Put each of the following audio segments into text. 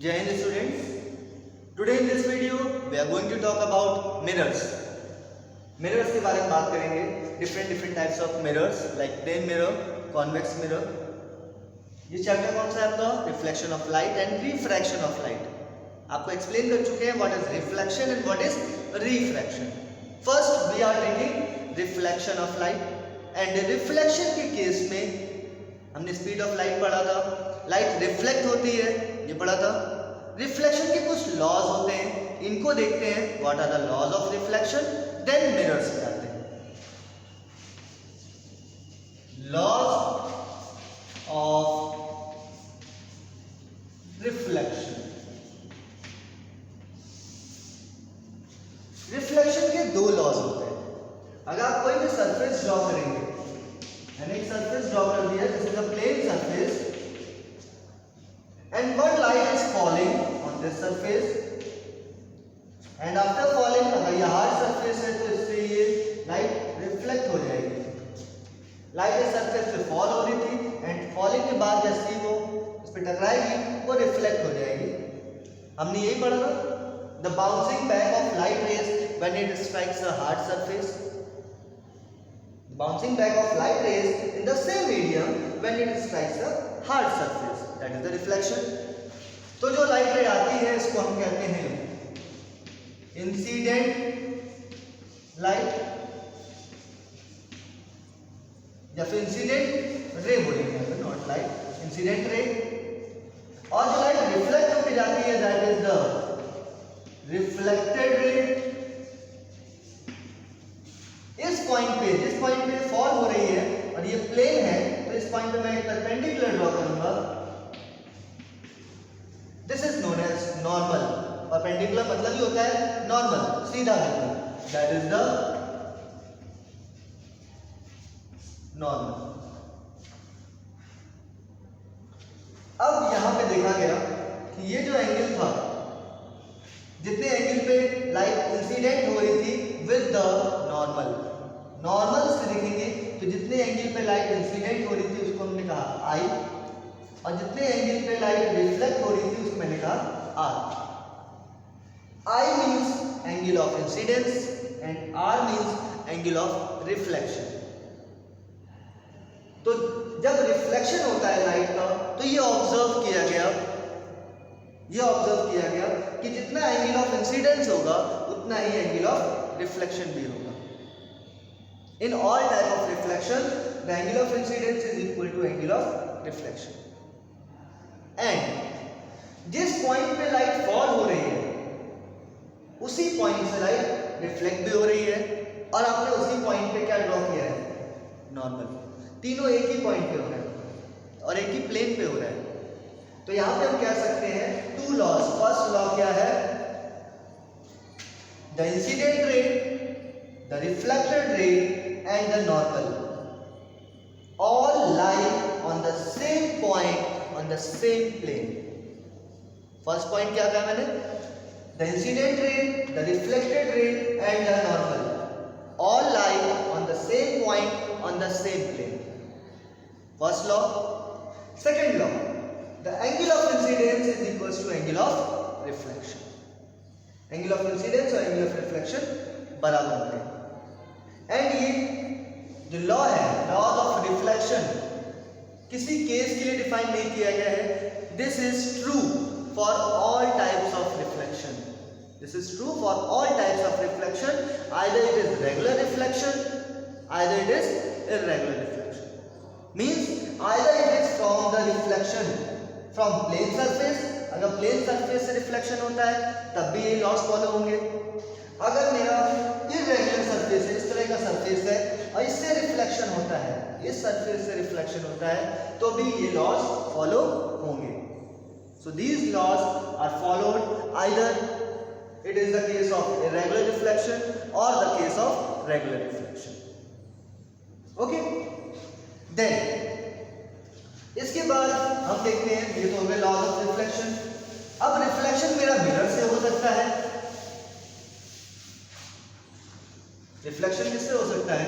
Jai Hind students. Today in this video we are going to talk about mirrors. Mirrors के बारे में बात करेंगे. Different types of mirrors like plane mirror, convex mirror. ये chapter कौन सा है आपका? Reflection of light and refraction of light. आपको एक्सप्लेन कर चुके हैं what is reflection and what is refraction. First we are taking reflection of light and reflection के केस में हमने स्पीड ऑफ लाइट पढ़ा था. लाइट रिफ्लेक्ट होती है, ये पढ़ा था. रिफ्लेक्शन के कुछ लॉज होते हैं, इनको देखते हैं. What are the laws of reflection. Then mirrors पे आते हैं. Laws of reflection. रिफ्लेक्शन के दो लॉज होते हैं. अगर आप कोई भी सरफेस ड्रॉ करेंगे, मैंने एक सरफेस ड्रॉ कर दिया, this is a plane surface and one light is falling on this surface and after falling, अगर ये hard surface है तो इससे ये लाइट रिफ्लेक्ट हो जाएगी. लाइट इस सरफेस पे फॉल हो रही थी एंड फॉलिंग के बाद जैसे ही वो इस पे टकराएगी वो रिफ्लेक्ट हो जाएगी. हमने यही पढ़ा ना, the bouncing back of light rays when it strikes a hard surface. Bouncing back of light rays in the same medium when it strikes a hard surface, that is the reflection. तो जो light रे आती है इसको हम कहते हैं incident light या फिर इंसिडेंट रे बोलेंगे, नॉट लाइट, इंसिडेंट रे. और जो लाइट रिफ्लेक्ट होकर जाती है that is the reflected ray. इस पॉइंट पे, जिस पॉइंट पे फॉल हो रही है और ये प्लेन है, तो इस पॉइंट पे मैं एक परपेंडिकुलर ड्रॉ करूंगा. This is known as normal. Perpendicular मतलब ही होता है नॉर्मल, सीधा बिल्कुल. That is the normal. अब यहां पे देखा गया कि ये जो एंगल था, जितने एंगल पे लाइट इंसिडेंट हो रही थी विद द नॉर्मल. नॉर्मल से देखेंगे तो जितने एंगल पे लाइट इंसिडेंट हो रही थी उसको हमने कहा आई, और जितने एंगल पे लाइट रिफ्लेक्ट हो रही थी उसको मैंने कहा r. I means angle of incidence and r means angle of reflection. तो जब रिफ्लेक्शन होता है लाइट का तो ये ऑब्जर्व किया गया कि जितना एंगल ऑफ इंसिडेंस होगा उतना ही एंगल ऑफ रिफ्लेक्शन भी होगा. In all type of reflection, the angle of incidence is equal to angle of reflection. And जिस पॉइंट पे लाइट फॉल हो रही है उसी पॉइंट से लाइट रिफ्लेक्ट भी हो रही है, और आपने उसी पॉइंट पे क्या ड्रॉ किया है? नॉर्मल. तीनों एक ही पॉइंट पे हो रहे हैं और एक ही प्लेन पे हो रहा है. तो यहां पे हम कह सकते हैं टू लॉज. फर्स्ट लॉ क्या है? The incident ray, the reflected ray and the normal all lie on the same point on the same plane. First point क्या कहा मैंने? The incident ray, the reflected ray and the normal all lie on the same point on the same plane. First law. Second law, the angle of incidence is equals to angle of reflection. Angle of incidence और angle of reflection बराबर होते हैं. And ये जो law है, laws of reflection, किसी case के लिए डिफाइन नहीं किया गया है. This is true for all types of reflection. This is true for all types of reflection. Either it is regular reflection, either it is irregular reflection. Means either it is from the reflection from plane surface. अगर plane surface से reflection होता है तब भी ये laws follow होंगे. अगर मेरा इररेगुलर सरफेस है, इस तरह का सरफेस है और इससे रिफ्लेक्शन होता है, इस सरफेस से रिफ्लेक्शन होता है, तो भी ये लॉज फॉलो होंगे. So these laws are followed either it is the case of irregular reflection or the case of regular reflection. Okay. Then इसके बाद हम देखते हैं, ये तो हो गए लॉज ऑफ रिफ्लेक्शन. अब रिफ्लेक्शन मेरा मिरर से हो सकता है. रिफ्लेक्शन किससे हो सकता है?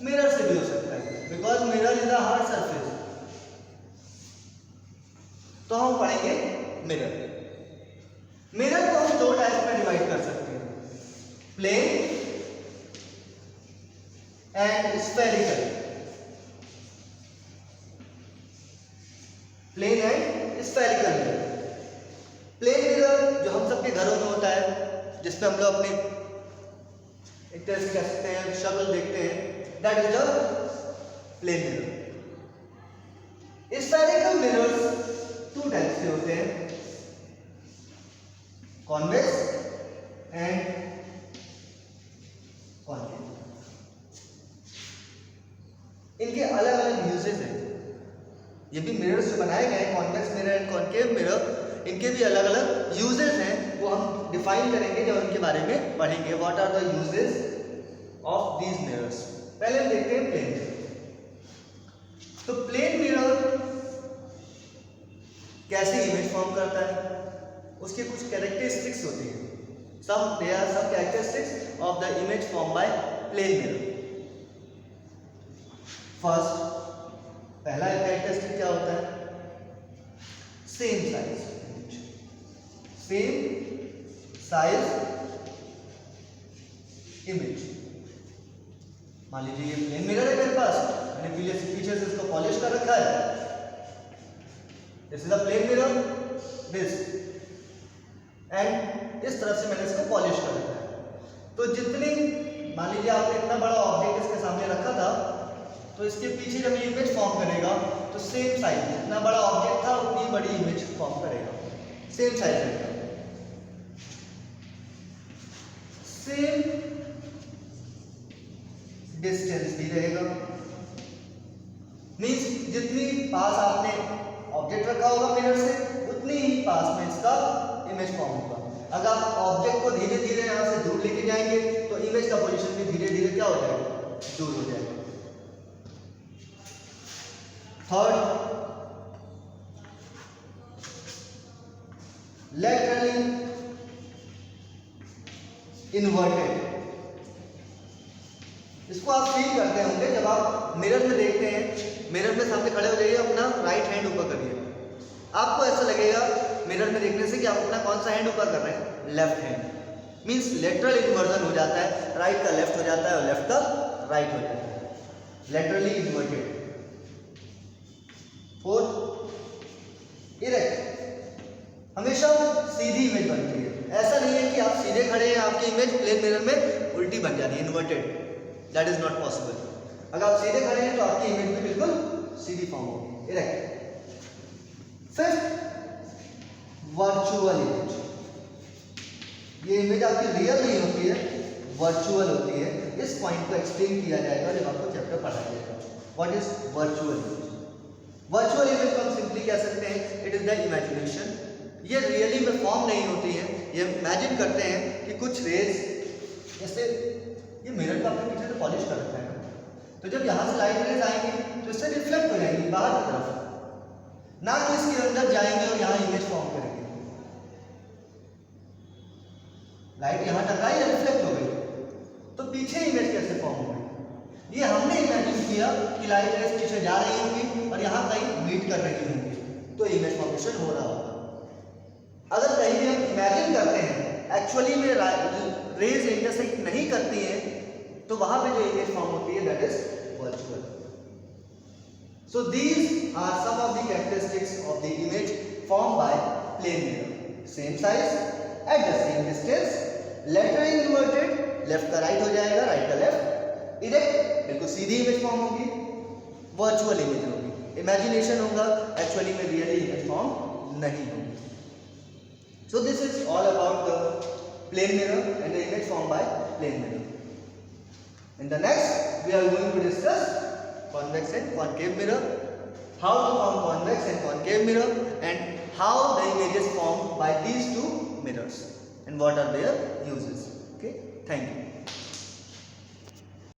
मिरर से भी हो सकता है, because mirror is a hard surface. तो हम पढ़ेंगे मिरर। मिरर को हम दो टाइप में डिवाइड कर सकते हैं, plane and spherical. Plane and spherical mirror. Plane mirror जो हम सबके घरों में होता है, जिसपे हम लोग अपने एक तरह से कह सकते हैं शक्ल देखते हैं, that is the plane mirror. Spherical mirrors two type के होते हैं, कॉन्वेक्स एंड कॉन्केव। इनके अलग अलग यूजेस हैं। ये भी मिरर्स जो बनाए गए हैं, convex mirror and concave mirror, इनके भी अलग अलग यूजेस हैं, वो हम डिफाइन करेंगे जब उनके बारे में पढ़ेंगे। What are the uses of these mirrors. पहले हम देखते हैं प्लेन मिरर। तो प्लेन मिरर कैसे इमेज फॉर्म करता है, उसकी कुछ कैरेक्टरिस्टिक्स होती है। some characteristics of the image formed by plane mirror. First, पहला कैरेक्टरिस्टिक क्या होता है, same size. Same size image. मान लीजिए ये प्लेन मिरर है मेरे पास, मैंने पीछे से इसको पॉलिश कर रखा है। This is a plane mirror, this, and इस तरफ से मैंने इसको पॉलिश कर रखा है। तो जितनी, मान लीजिए आपने इतना बड़ा ऑब्जेक्ट इसके सामने रखा था, तो इसके पीछे जब ये इमेज फॉर्म करेगा तो सेम साइज, जितना बड़ा ऑब्जेक्ट था उतनी बड़ी इमेज फॉर्म करेगा, सेम साइज रहेगा। सेम डिस्टेंस भी रहेगा, मीन्स जितनी पास आपने ऑब्जेक्ट रखा होगा मिरर से, उतनी ही पास में इसका इमेज फॉर्म होगा। अगर आप ऑब्जेक्ट को धीरे धीरे यहां से दूर लेके जाएंगे तो इमेज का पोजीशन भी धीरे धीरे क्या हो जाएगा, दूर हो जाएगा। Third, laterally inverted. इसको आप फील करते होंगे जब आप मिरर में देखते हैं। मिरर में सामने खड़े हो जाइए, अपना राइट हैंड ऊपर करिए, आपको ऐसा लगेगा मिरर में देखने से कि आप अपना कौन सा हैंड ऊपर कर रहे हैं, left hand. Means lateral inversion हो जाता है, राइट का लेफ्ट हो जाता है और लेफ्ट का राइट हो जाता है, लेटरली इन्वर्टेड। Fourth, erect. हमेशा सीधी इमेज बनती है, ऐसा नहीं है कि आप सीधे खड़े हैं आपकी इमेज प्लेन मिरर में उल्टी बन जा रही है, inverted, that is not possible. अगर आप सीधे खड़े हैं तो आपकी इमेज भी बिल्कुल सीधी फॉर्म होगी, इरेक्ट। Fifth, virtual image. ये इमेज आपकी रियल नहीं होती है, वर्चुअल होती है। इस पॉइंट को एक्सप्लेन किया जाएगा जब आपको चैप्टर पढ़ाया जाएगा। What is virtual image? Virtual image को हम सिंपली कह सकते हैं इट इज द इमेजिनेशन। ये रियली में फॉर्म नहीं होती है, ये इमेजिन करते हैं कि कुछ रेज, जैसे ये मिरर को आपने पीछे से पॉलिश कर रखा है, तो जब यहाँ से लाइट रेज आएंगी तो इससे रिफ्लेक्ट हो जाएंगी बाहर की तरफ, ना कि इसके अंदर जाएंगे और यहाँ इमेज फॉर्म करेंगे। लाइट यहाँ टकराई या रिफ्लेक्ट हो गई, तो पीछे इमेज कैसे फॉर्म हो गई? ये हमने इमेजिन किया कि लाइट रेज पीछे जा रही होगी और यहाँ कहीं मीट कर रही होंगी, तो इमेज फॉर्मेशन हो रहा होगा। अगर कहीं भी हम इमेजिन करते हैं, एक्चुअली में रेज इंटरसेक्ट नहीं करती हैं, तो वहां पे जो इमेज फॉर्म होती है that is virtual. So these are some of the characteristics of the image form by plane mirror. Same size, at the same distance, laterally inverted, left का राइट हो जाएगा, राइट का लेफ्ट, इरेक्ट, बिल्कुल सीधी image form होगी, virtual image होगी, imagination होगा, actually में रियली इमेज फॉर्म नहीं होगी। So this is all about the plane mirror and the image formed by plane mirror. In the next, we are going to discuss convex and concave mirror, how to form convex and concave mirror, and how the image is formed by these two mirrors and what are their uses. Okay, thank you.